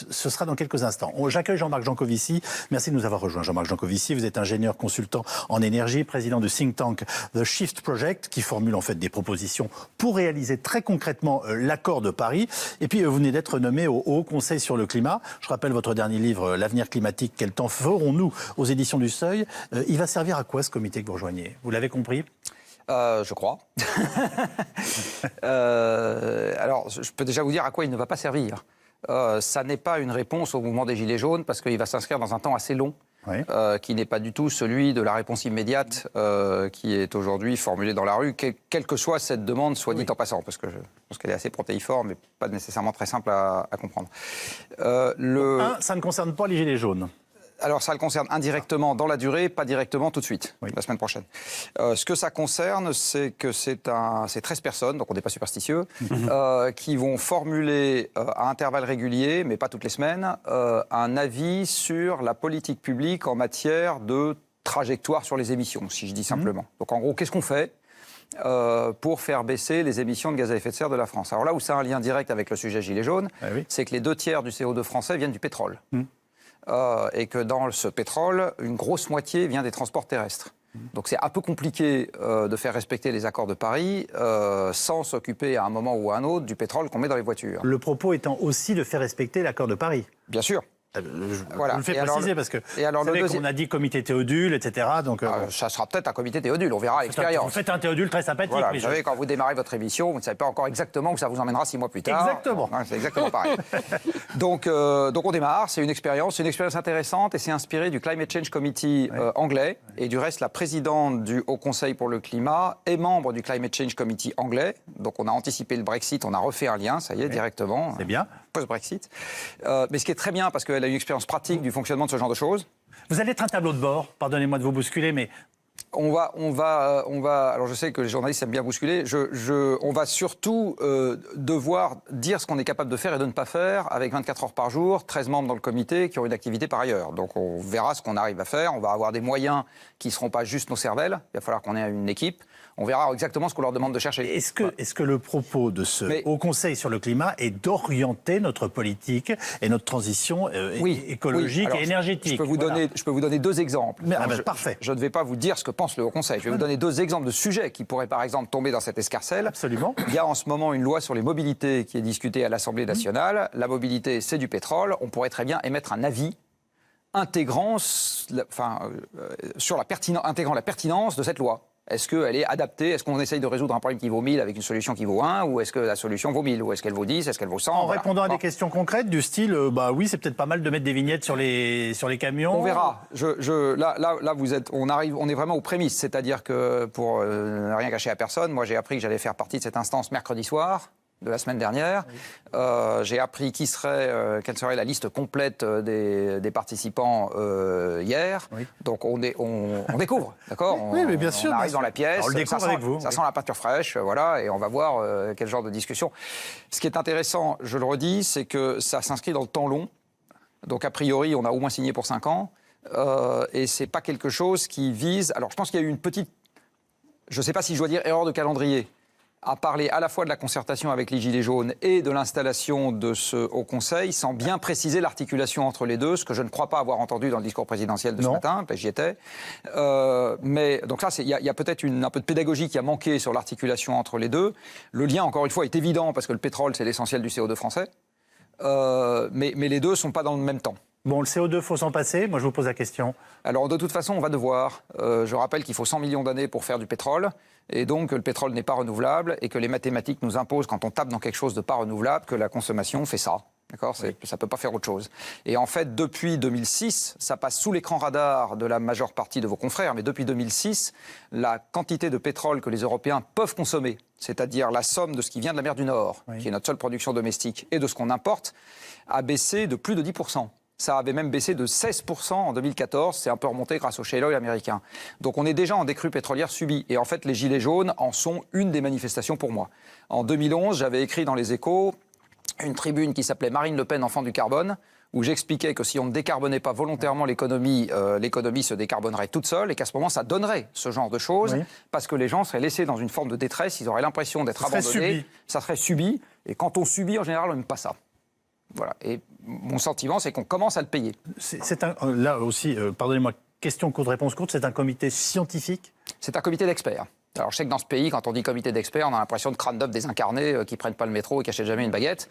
ce sera dans quelques instants. J'accueille Jean-Marc Jancovici. Merci de nous avoir rejoints. Jean-Marc Jancovici, vous êtes ingénieur consultant en énergie, président du think tank The Shift Project, qui formule en fait des propositions pour réaliser très concrètement l'accord de Paris. Et puis vous venez d'être nommé au Haut Conseil sur le climat. Je rappelle votre dernier livre, L'avenir climatique, quel temps ferons-nous, aux éditions du Seuil. Il va servir à quoi ce comité que vous rejoignez? Vous l'avez compris? Je crois. Alors, je peux déjà vous dire à quoi il ne va pas servir. Ça n'est pas une réponse au mouvement des Gilets jaunes, parce qu'il va s'inscrire dans un temps assez long, oui. Qui n'est pas du tout celui de la réponse immédiate qui est aujourd'hui formulée dans la rue, quelle que soit cette demande, soit dit en passant, parce que je pense qu'elle est assez protéiforme, mais pas nécessairement très simple à comprendre. Ça ne concerne pas les Gilets jaunes. Alors, ça le concerne indirectement dans la durée, pas directement tout de suite, oui. La semaine prochaine. Ce que ça concerne, c'est que c'est 13 personnes, donc on n'est pas superstitieux, qui vont formuler à intervalles réguliers, mais pas toutes les semaines, un avis sur la politique publique en matière de trajectoire sur les émissions, si je dis simplement. Donc, en gros, qu'est-ce qu'on fait pour faire baisser les émissions de gaz à effet de serre de la France? Alors là où ça a un lien direct avec le sujet Gilets jaunes, c'est que les 2/3 du CO2 français viennent du pétrole. Et que dans ce pétrole, une grosse moitié vient des transports terrestres. Donc c'est un peu compliqué de faire respecter les accords de Paris sans s'occuper à un moment ou à un autre du pétrole qu'on met dans les voitures. Le propos étant aussi de faire respecter l'accord de Paris. Bien sûr. Voilà. Je le fais préciser parce que vous savez qu'on a dit comité Théodule, etc. Donc, ça sera peut-être un comité Théodule, on verra l'expérience. Vous faites un Théodule très sympathique. Voilà, vous savez, quand vous démarrez votre émission, vous ne savez pas encore exactement où ça vous emmènera 6 mois plus tard. Exactement. C'est exactement pareil. donc on démarre, c'est une expérience intéressante et c'est inspiré du Climate Change Committee anglais. Et du reste, la présidente du Haut Conseil pour le climat est membre du Climate Change Committee anglais. Donc on a anticipé le Brexit, on a refait un lien, ça y est, directement. C'est bien. Post-Brexit. Mais ce qui est très bien, parce qu'elle a une expérience pratique du fonctionnement de ce genre de choses. Vous allez être un tableau de bord, pardonnez-moi de vous bousculer, mais... On va, alors je sais que les journalistes aiment bien bousculer, on va surtout devoir dire ce qu'on est capable de faire et de ne pas faire avec 24 heures par jour, 13 membres dans le comité qui ont une activité par ailleurs. Donc on verra ce qu'on arrive à faire, on va avoir des moyens qui ne seront pas juste nos cervelles, il va falloir qu'on ait une équipe. On verra exactement ce qu'on leur demande de chercher. Est-ce que le propos de ce Haut Conseil sur le climat est d'orienter notre politique et notre transition écologique et énergétique? Je peux vous donner 2 exemples. Parfait. Je ne vais pas vous dire ce que pense le Haut Conseil. Je vais vous donner 2 exemples de sujets qui pourraient par exemple tomber dans cette escarcelle. Absolument. Il y a en ce moment une loi sur les mobilités qui est discutée à l'Assemblée nationale. La mobilité, c'est du pétrole. On pourrait très bien émettre un avis intégrant la pertinence de cette loi. Est-ce qu'elle est adaptée? Est-ce qu'on essaye de résoudre un problème qui vaut 1000 avec une solution qui vaut 1? Ou est-ce que la solution vaut 1000? Ou est-ce qu'elle vaut 10? Est-ce qu'elle vaut 100? En répondant à des questions concrètes du style, oui, c'est peut-être pas mal de mettre des vignettes sur les camions. On verra. Là, on est vraiment aux prémices. C'est-à-dire que, pour ne rien cacher à personne, moi j'ai appris que j'allais faire partie de cette instance mercredi soir de la semaine dernière. J'ai appris quelle serait la liste complète des participants hier. Oui. Donc on découvre, d'accord? Oui, mais bien sûr. On arrive dans la pièce, on le découvre avec vous. Ça sent la peinture fraîche, voilà, et on va voir quel genre de discussion. Ce qui est intéressant, je le redis, c'est que ça s'inscrit dans le temps long. Donc a priori, on a au moins signé pour 5 ans. Et c'est pas quelque chose qui vise... Alors je pense qu'il y a eu une petite... Je ne sais pas si je dois dire erreur de calendrier, à parler à la fois de la concertation avec les Gilets jaunes et de l'installation de ce Haut Conseil, sans bien préciser l'articulation entre les deux, ce que je ne crois pas avoir entendu dans le discours présidentiel de ce matin, j'y étais. Mais donc là, il y a peut-être un peu de pédagogie qui a manqué sur l'articulation entre les deux. Le lien, encore une fois, est évident, parce que le pétrole, c'est l'essentiel du CO2 français. Mais les deux ne sont pas dans le même temps. Bon, le CO2, faut s'en passer. Moi, je vous pose la question. Alors, de toute façon, on va devoir. Je rappelle qu'il faut 100 millions d'années pour faire du pétrole, et donc que le pétrole n'est pas renouvelable, et que les mathématiques nous imposent, quand on tape dans quelque chose de pas renouvelable, que la consommation fait ça. D'accord ? Ça ne peut pas faire autre chose. Et en fait, depuis 2006, ça passe sous l'écran radar de la majeure partie de vos confrères, mais depuis 2006, la quantité de pétrole que les Européens peuvent consommer, c'est-à-dire la somme de ce qui vient de la mer du Nord, qui est notre seule production domestique, et de ce qu'on importe, a baissé de plus de 10%. Ça avait même baissé de 16% en 2014. C'est un peu remonté grâce au shale oil américain. Donc on est déjà en décrue pétrolière subie. Et en fait, les Gilets jaunes en sont une des manifestations pour moi. En 2011, j'avais écrit dans Les Échos une tribune qui s'appelait « Marine Le Pen, enfant du carbone », où j'expliquais que si on ne décarbonait pas volontairement l'économie, l'économie se décarbonerait toute seule et qu'à ce moment, ça donnerait ce genre de choses, parce que les gens seraient laissés dans une forme de détresse, ils auraient l'impression d'être abandonnés. Ça serait subi. Et quand on subit, en général, on n'aime pas ça. Voilà. Et mon sentiment, c'est qu'on commence à le payer. Là aussi, pardonnez-moi, question courte, réponse courte, c'est un comité scientifique? C'est un comité d'experts. Alors je sais que dans ce pays, quand on dit comité d'experts, on a l'impression de crâne d'œuf désincarnés qui prennent pas le métro et qui achètent jamais une baguette.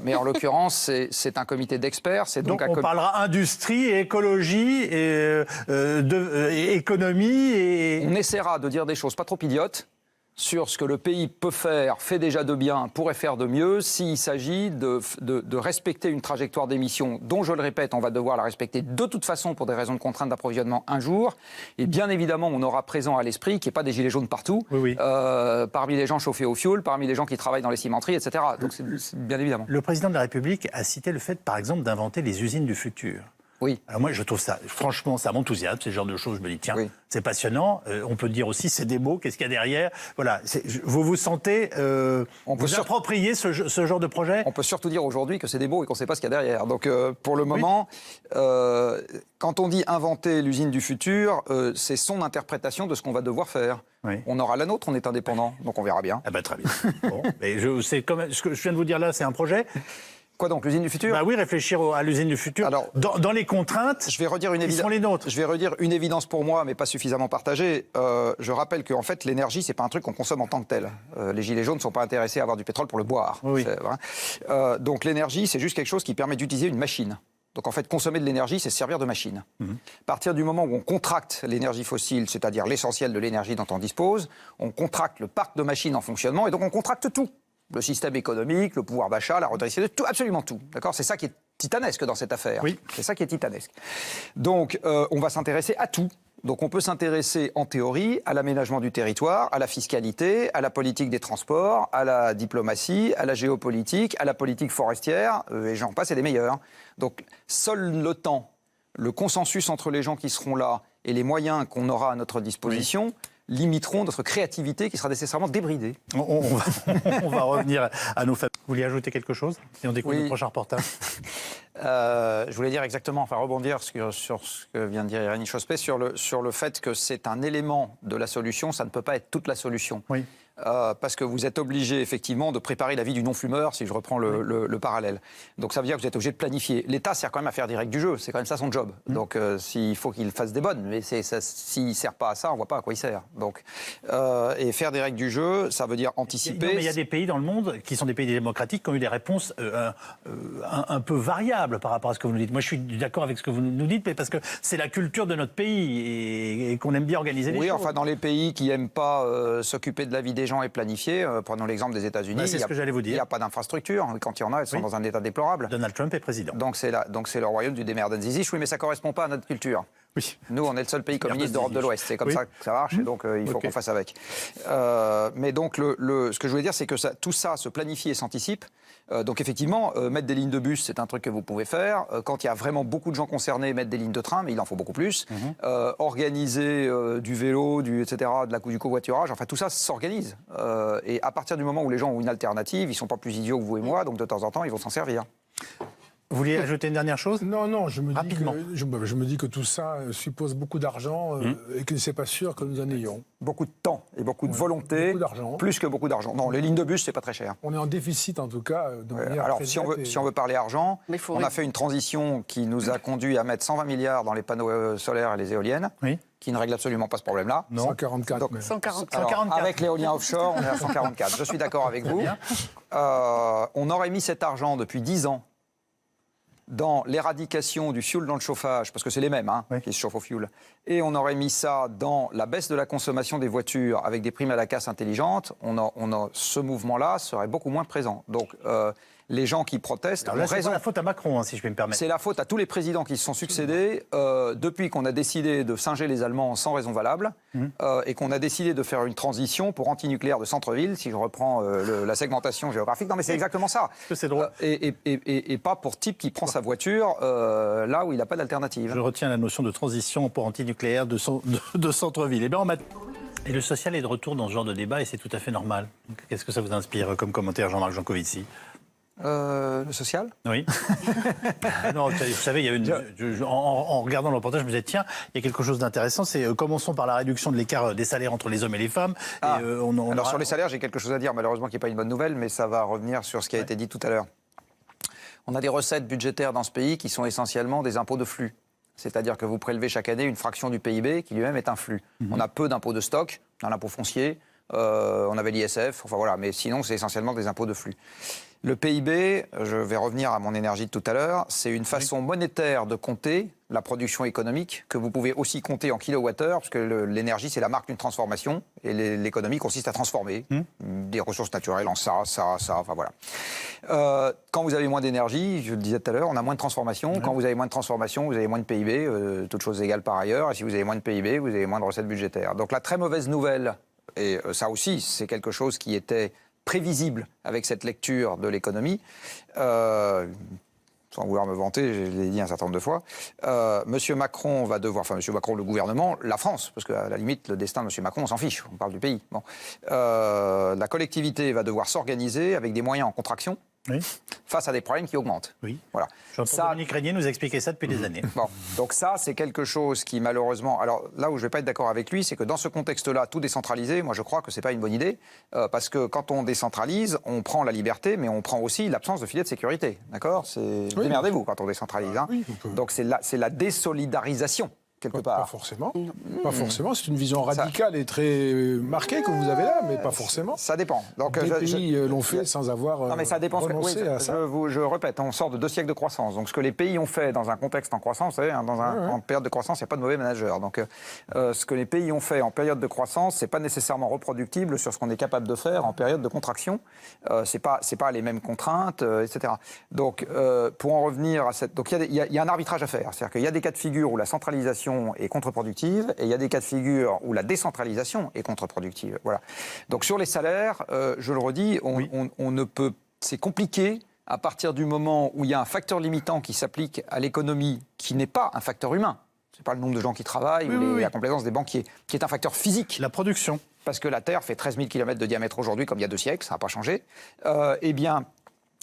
Mais en l'occurrence, c'est un comité d'experts. Donc on parlera industrie, et écologie, et économie. Et... On essaiera de dire des choses pas trop idiotes sur ce que le pays peut faire, fait déjà de bien, pourrait faire de mieux, s'il s'agit de respecter une trajectoire d'émissions dont, je le répète, on va devoir la respecter de toute façon pour des raisons de contrainte d'approvisionnement un jour. Et bien évidemment, on aura présent à l'esprit qu'il n'y ait pas des gilets jaunes partout, parmi les gens chauffés au fioul, parmi les gens qui travaillent dans les cimenteries, etc. Donc c'est bien évidemment. Le président de la République a cité le fait, par exemple, d'inventer les usines du futur. Oui. Alors moi, je trouve ça, franchement, ça m'enthousiasme, c'est le genre de choses, je me dis, tiens, c'est passionnant, on peut dire aussi, c'est des mots, qu'est-ce qu'il y a derrière? Voilà, vous vous sentez, vous appropriez ce genre de projet? On peut surtout dire aujourd'hui que c'est des mots et qu'on ne sait pas ce qu'il y a derrière. Donc, pour le moment, quand on dit inventer l'usine du futur, c'est son interprétation de ce qu'on va devoir faire. Oui. On aura la nôtre, on est indépendant, donc on verra bien. Ah ben très bien. Bon, mais ce que je viens de vous dire là, c'est un projet. Quoi donc, l'usine du futur? Bah oui, réfléchir à l'usine du futur. Alors, dans les contraintes, je vais redire une qui sont les nôtres. Je vais redire une évidence pour moi, mais pas suffisamment partagée. Je rappelle qu'en fait, l'énergie, c'est pas un truc qu'on consomme en tant que tel. Les gilets jaunes ne sont pas intéressés à avoir du pétrole pour le boire. Oui. Donc l'énergie, c'est juste quelque chose qui permet d'utiliser une machine. Donc en fait, consommer de l'énergie, c'est se servir de machine. À partir du moment où on contracte l'énergie fossile, c'est-à-dire l'essentiel de l'énergie dont on dispose, on contracte le parc de machines en fonctionnement et donc on contracte tout. Le système économique, le pouvoir d'achat, la redistribution, tout, absolument tout. D'accord ? C'est ça qui est titanesque dans cette affaire. Oui. C'est ça qui est titanesque. Donc, on va s'intéresser à tout. Donc, on peut s'intéresser, en théorie, à l'aménagement du territoire, à la fiscalité, à la politique des transports, à la diplomatie, à la géopolitique, à la politique forestière, et j'en passe, et des meilleurs. Donc, seul le temps, le consensus entre les gens qui seront là et les moyens qu'on aura à notre disposition... limiteront notre créativité qui sera nécessairement débridée. On va revenir à nos familles. Vous vouliez ajouter quelque chose? Et on découvre le prochain reportage. Je voulais dire exactement, enfin rebondir sur ce que vient de dire Irénée Chospé, sur le fait que c'est un élément de la solution, ça ne peut pas être toute la solution. Oui. Parce que vous êtes obligé effectivement de préparer la vie du non-fumeur, si je reprends le parallèle. Donc ça veut dire que vous êtes obligé de planifier. L'État sert quand même à faire des règles du jeu, c'est quand même ça son job. Donc s'il faut qu'il fasse des bonnes, mais s'il ne sert pas à ça, on ne voit pas à quoi il sert. Donc, et faire des règles du jeu, ça veut dire anticiper. Mais il y a des pays dans le monde qui sont des pays démocratiques qui ont eu des réponses un peu variables par rapport à ce que vous nous dites. Moi je suis d'accord avec ce que vous nous dites, mais parce que c'est la culture de notre pays et qu'on aime bien organiser les choses. Oui, enfin dans les pays qui n'aiment pas s'occuper de la vie des gens et planifier, prenons l'exemple des États-Unis. C'est ce que j'allais vous dire. Il n'y a pas d'infrastructure. Quand il y en a, elles sont dans un état déplorable. Donald Trump est président. Donc c'est le royaume du démerdenzizisch. Oui, mais ça ne correspond pas à notre culture. Oui. Nous, on est le seul pays communiste d'Europe de l'Ouest. C'est comme ça que ça marche, et donc il faut qu'on fasse avec. Mais donc, ce que je voulais dire, c'est que tout ça se planifie et s'anticipe. Donc effectivement, mettre des lignes de bus, c'est un truc que vous pouvez faire. Quand il y a vraiment beaucoup de gens concernés, mettre des lignes de train, mais il en faut beaucoup plus. Organiser du vélo, etc., du covoiturage, enfin tout ça s'organise. Et à partir du moment où les gens ont une alternative, ils ne sont pas plus idiots que vous et moi, donc de temps en temps, ils vont s'en servir. Vous vouliez ajouter une dernière chose? Non, je me dis que tout ça suppose beaucoup d'argent et que c'est pas sûr que nous en ayons. Beaucoup de temps et beaucoup de volonté, beaucoup d'argent. Plus que beaucoup d'argent. Non, les lignes de bus, c'est pas très cher. On est en déficit en tout cas. Alors si on veut parler argent, on a fait une transition qui nous a conduit à mettre 120 milliards dans les panneaux solaires et les éoliennes. Oui. Qui ne règle absolument pas ce problème-là. 144. Donc, 144. Avec l'éolien offshore, on est à 144. Je suis d'accord avec vous. On aurait mis cet argent depuis 10 ans dans l'éradication du fioul dans le chauffage, parce que c'est les mêmes qui se chauffent au fioul, et on aurait mis ça dans la baisse de la consommation des voitures avec des primes à la casse intelligentes, ce mouvement-là serait beaucoup moins présent. Donc les gens qui protestent ont raison. C'est la faute à Macron, si je peux me permettre. C'est la faute à tous les présidents qui se sont succédés depuis qu'on a décidé de singer les Allemands sans raison valable et qu'on a décidé de faire une transition pour antinucléaire de centre-ville, si je reprends la segmentation géographique. Non mais c'est exactement ça. C'est drôle. Et pas pour type qui prend sa voiture là où il n'a pas d'alternative. Je retiens la notion de transition pour antinucléaire de centre-ville. Et le social est de retour dans ce genre de débat et c'est tout à fait normal. Qu'est-ce que ça vous inspire comme commentaire, Jean-Marc Jancovici? Le social? Oui. Non, vous savez, il y a en regardant le reportage, je me disais, tiens, il y a quelque chose d'intéressant, c'est commençons par la réduction de l'écart des salaires entre les hommes et les femmes. Sur les salaires, j'ai quelque chose à dire, malheureusement qui n'est pas une bonne nouvelle, mais ça va revenir sur ce qui a été dit tout à l'heure. On a des recettes budgétaires dans ce pays qui sont essentiellement des impôts de flux. C'est-à-dire que vous prélevez chaque année une fraction du PIB qui lui-même est un flux. On a peu d'impôts de stock, on a l'impôt foncier, on avait l'ISF, enfin voilà, mais sinon c'est essentiellement des impôts de flux. Le PIB, je vais revenir à mon énergie de tout à l'heure, c'est une façon monétaire de compter la production économique, que vous pouvez aussi compter en kilowattheure, parce que l'énergie, c'est la marque d'une transformation, et l'économie consiste à transformer des ressources naturelles en ça, enfin voilà. Quand vous avez moins d'énergie, je le disais tout à l'heure, on a moins de transformation. Quand vous avez moins de transformation, vous avez moins de PIB, toutes choses égales par ailleurs, et si vous avez moins de PIB, vous avez moins de recettes budgétaires. Donc la très mauvaise nouvelle, et ça aussi, c'est quelque chose qui était prévisible avec cette lecture de l'économie, sans vouloir me vanter, je l'ai dit un certain nombre de fois, Monsieur Macron va devoir, enfin Monsieur Macron, le gouvernement, la France, parce qu'à la limite, le destin de Monsieur Macron, on s'en fiche, on parle du pays. Bon. La collectivité va devoir s'organiser avec des moyens en contraction, face à des problèmes qui augmentent. Oui. Voilà. Jean-Dominique Régnier nous expliquait ça depuis des années. Bon. Donc ça, c'est quelque chose qui, malheureusement... Alors là où je ne vais pas être d'accord avec lui, c'est que dans ce contexte-là, tout décentraliser, moi je crois que ce n'est pas une bonne idée, parce que quand on décentralise, on prend la liberté, mais on prend aussi l'absence de filet de sécurité. D'accord ? Démerdez-vous quand on décentralise. Hein. Donc c'est la désolidarisation. Quelque part. Pas forcément. Pas forcément. C'est une vision radicale et très marquée que vous avez là, mais pas forcément. Ça dépend. Donc, des pays l'ont fait sans avoir non, mais ça dépend renoncé à ça. Je répète, on sort de 2 siècles de croissance. Donc ce que les pays ont fait dans un contexte en croissance, vous savez, hein, en période de croissance, il n'y a pas de mauvais manager. Donc ce que les pays ont fait en période de croissance, c'est pas nécessairement reproductible sur ce qu'on est capable de faire en période de contraction. C'est pas les mêmes contraintes, etc. Donc pour en revenir à cette... Donc il y a un arbitrage à faire. C'est-à-dire qu'il y a des cas de figure où la centralisation est contre-productive et il y a des cas de figure où la décentralisation est contre-productive. Voilà. Donc sur les salaires, je le redis, on ne peut... C'est compliqué à partir du moment où il y a un facteur limitant qui s'applique à l'économie qui n'est pas un facteur humain. Ce n'est pas le nombre de gens qui travaillent ou la complaisance des banquiers, qui est un facteur physique. La production. Parce que la Terre fait 13 000 km de diamètre aujourd'hui, comme il y a 2 siècles, ça n'a pas changé. Eh bien,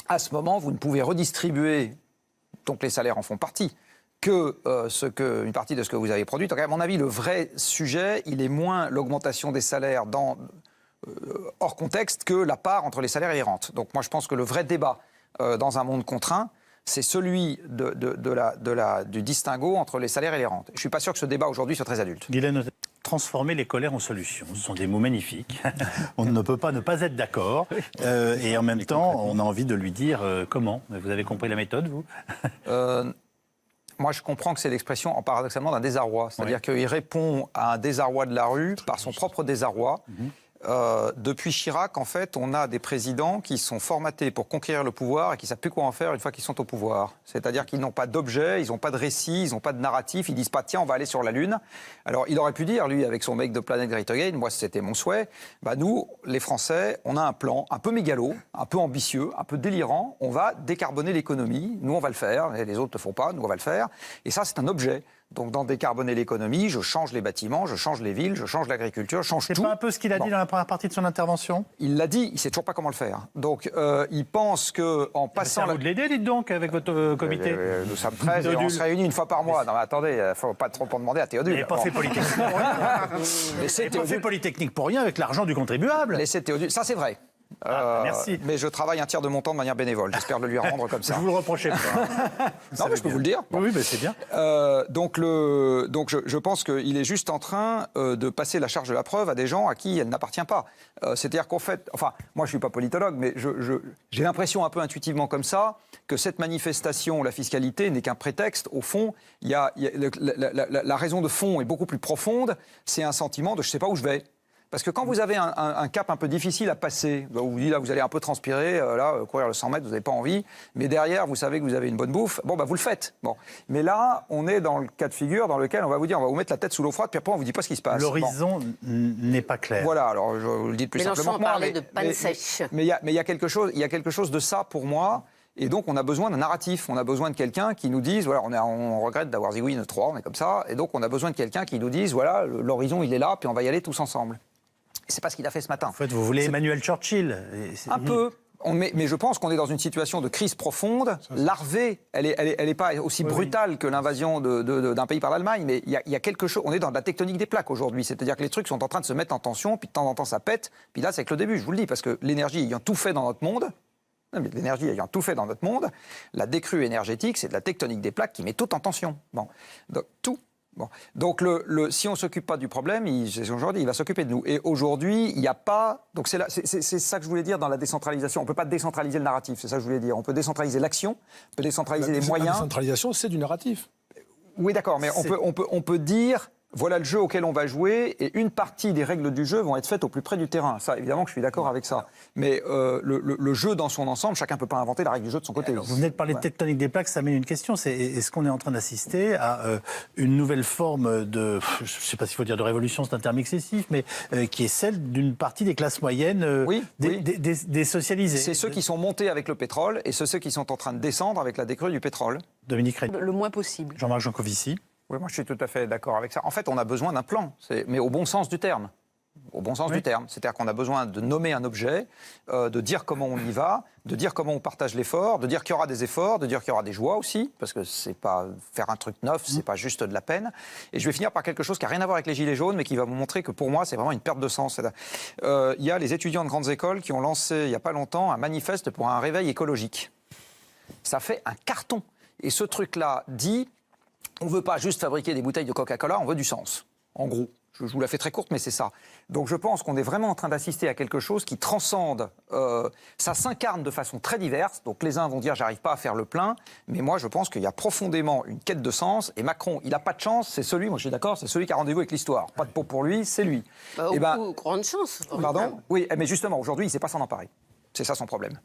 à ce moment, vous ne pouvez redistribuer, donc les salaires en font partie, une partie de ce que vous avez produit. Donc, à mon avis, le vrai sujet, il est moins l'augmentation des salaires hors contexte que la part entre les salaires et les rentes. Donc moi, je pense que le vrai débat dans un monde contraint, c'est celui du distinguo entre les salaires et les rentes. Je ne suis pas sûr que ce débat aujourd'hui soit très adulte. Guylaine, transformer les colères en solutions, ce sont des mots magnifiques. On ne peut pas ne pas être d'accord. Et en même temps, on a envie de lui dire comment. Vous avez compris la méthode, vous Moi, je comprends que c'est l'expression, paradoxalement, d'un désarroi. C'est-à-dire qu'il répond à un désarroi de la rue par son propre désarroi. Depuis Chirac, en fait, on a des présidents qui sont formatés pour conquérir le pouvoir et qui ne savent plus quoi en faire une fois qu'ils sont au pouvoir. C'est-à-dire qu'ils n'ont pas d'objet, ils n'ont pas de récit, ils n'ont pas de narratif, ils disent pas « tiens, on va aller sur la Lune ». Alors, il aurait pu dire, lui, avec son mec de Planet Great Again, moi, c'était mon souhait, nous, les Français, on a un plan un peu mégalo, un peu ambitieux, un peu délirant, on va décarboner l'économie, nous, on va le faire, et les autres ne le font pas, nous, on va le faire. Et ça, c'est un objet. Donc, dans décarboner l'économie, je change les bâtiments, je change les villes, je change l'agriculture, je change tout. C'est pas un peu ce qu'il a dit dans la première partie de son intervention ? Il l'a dit, il ne sait toujours pas comment le faire. Donc, il pense qu'en passant... C'est à vous de l'aider, dites donc, avec votre comité. Nous sommes 13 et on se réunit une fois par mois. Non, mais attendez, il ne faut pas trop en demander à Théodule. Il n'a pas fait Polytechnique pour rien. Il n'a pas fait Polytechnique pour rien avec l'argent du contribuable. Laissez Théodule, ça c'est vrai. Merci. Mais je travaille un tiers de mon temps de manière bénévole. J'espère le lui rendre comme ça. Je vous le reprochais pas. Non, mais je peux vous le dire. Bon. Oui, mais c'est bien. Donc je pense qu'il est juste en train de passer la charge de la preuve à des gens à qui elle n'appartient pas. C'est-à-dire qu'en fait, enfin, moi je suis pas politologue, mais j'ai l'impression un peu intuitivement comme ça que cette manifestation, la fiscalité, n'est qu'un prétexte. Au fond, la raison de fond est beaucoup plus profonde. C'est un sentiment de je sais pas où je vais. Parce que quand vous avez un cap un peu difficile à passer, où vous dites là, vous allez un peu transpirer, courir le 100 mètres, vous n'avez pas envie, mais derrière, vous savez que vous avez une bonne bouffe, vous le faites. Bon. Mais là, on est dans le cas de figure dans lequel on va vous dire, on va vous mettre la tête sous l'eau froide, puis après, on ne vous dit pas ce qui se passe. L'horizon n'est pas clair. Voilà, alors je vous le dis plus simplement que moi. Parlait de panne sèche. Mais il y a quelque chose de ça pour moi. Et donc, on a besoin d'un narratif. On a besoin de quelqu'un qui nous dise, voilà, on regrette d'avoir Zigouine 3, on est comme ça. Et donc, on a besoin de quelqu'un qui nous dise, voilà, l'horizon, il est là, puis on va y aller tous ensemble. C'est pas ce qu'il a fait ce matin. En fait, vous voulez Emmanuel Churchill. Un peu. Mais je pense qu'on est dans une situation de crise profonde. Larvée, elle est pas aussi brutale que l'invasion d'un pays par l'Allemagne, mais il y a quelque chose. On est dans la tectonique des plaques aujourd'hui. C'est-à-dire que les trucs sont en train de se mettre en tension, puis de temps en temps ça pète. Puis là, c'est que le début, je vous le dis, parce que l'énergie ayant tout fait dans notre monde, Non, mais l'énergie ayant tout fait dans notre monde, la décrue énergétique, c'est de la tectonique des plaques qui met tout en tension. Bon, donc, tout. Bon. Donc, si on ne s'occupe pas du problème, aujourd'hui, il va s'occuper de nous. Et aujourd'hui, il n'y a pas... Donc, c'est ça que je voulais dire dans la décentralisation. On ne peut pas décentraliser le narratif, c'est ça que je voulais dire. On peut décentraliser l'action, on peut décentraliser les moyens. La décentralisation, c'est du narratif. Oui, d'accord, mais on peut dire... Voilà le jeu auquel on va jouer, et une partie des règles du jeu vont être faites au plus près du terrain. Ça, évidemment que je suis d'accord avec ça. Mais le jeu dans son ensemble, chacun ne peut pas inventer la règle du jeu de son côté. Alors, vous venez de parler de tectonique des plaques, ça mène une question. C'est est-ce qu'on est en train d'assister à une nouvelle forme de, je ne sais pas s'il faut dire de révolution, c'est un terme excessif, mais qui est celle d'une partie des classes moyennes des socialisées. C'est ceux qui sont montés avec le pétrole et ceux qui sont en train de descendre avec la décrue du pétrole. Dominique Rey. Le moins possible. Jean-Marc Jancovici. Oui, moi je suis tout à fait d'accord avec ça. En fait, on a besoin d'un plan, mais au bon sens du terme. Au bon sens du terme. C'est-à-dire qu'on a besoin de nommer un objet, de dire comment on y va, de dire comment on partage l'effort, de dire qu'il y aura des efforts, de dire qu'il y aura des joies aussi, parce que c'est pas faire un truc neuf, c'est pas juste de la peine. Et je vais finir par quelque chose qui n'a rien à voir avec les gilets jaunes, mais qui va vous montrer que pour moi, c'est vraiment une perte de sens. Il y a les étudiants de grandes écoles qui ont lancé, il n'y a pas longtemps, un manifeste pour un réveil écologique. Ça fait un carton. Et ce truc-là dit... On ne veut pas juste fabriquer des bouteilles de Coca-Cola, on veut du sens, en gros. Je vous la fais très courte, mais c'est ça. Donc je pense qu'on est vraiment en train d'assister à quelque chose qui transcende. Ça s'incarne de façon très diverse. Donc les uns vont dire j'arrive pas à faire le plein, mais moi je pense qu'il y a profondément une quête de sens. Et Macron, il n'a pas de chance, c'est celui, moi je suis d'accord, c'est celui qui a rendez-vous avec l'histoire. Pas de peau pour lui, c'est lui. Grande chance. Pardon ? Oui, mais justement, aujourd'hui, il ne sait pas s'en emparer. C'est ça son problème.